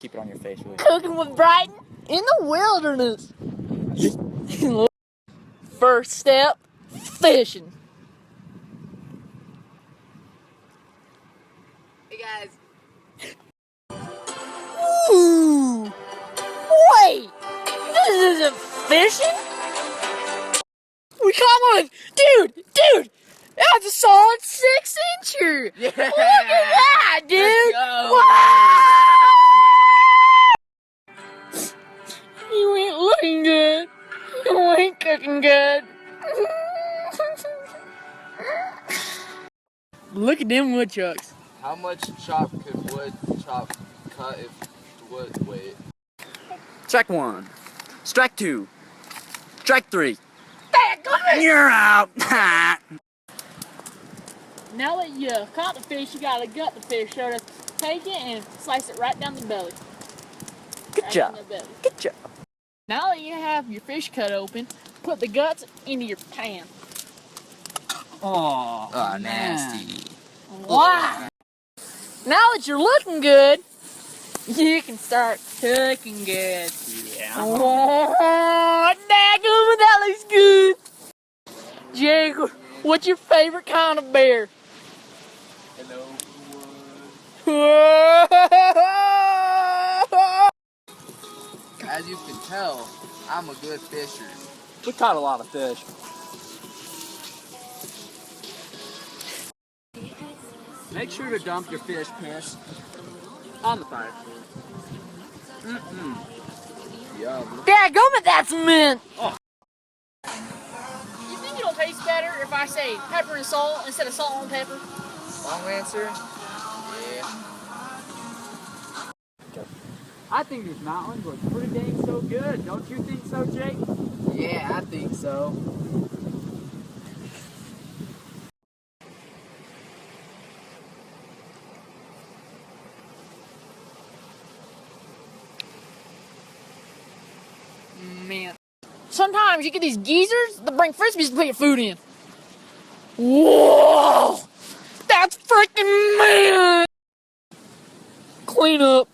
Keep it on your face, really. Cooking with Brighton in the wilderness. First step, fishing. Hey guys. Ooh! Wait! This isn't fishing? We caught one! Dude! That's a solid 6-incher! Yeah! Look at that, dude! Let's go. Wow! You ain't looking good. You ain't cooking good. Look at them woodchucks. How much chop could wood chop cut if wood weight? Strike 1. Strike 2. Strike 3. Dadgummit! You're out. Now that you caught the fish, you gotta gut the fish. So to take it and slice it right down the belly. Good Right job. down the belly. Good job. Now that you have your fish cut open, put the guts into your pan. Oh, Nasty. Wow! Now that you're looking good, you can start cooking good. Yeah. Oh, dadgummit, that looks good. Jake, what's your favorite kind of bear? Hello. As you can tell, I'm a good fisher. We caught a lot of fish. Make sure to dump your fish piss on the fire. Yum. Dadgummit, that's mint. Oh. You think it'll taste better if I say pepper and salt instead of salt and pepper? Long answer? Yeah. I think these mountains look pretty dang so good. Don't you think so, Jake? Yeah, I think so. Man. Sometimes you get these geezers that bring frisbees to put your food in. Whoa! That's freaking man! Clean up.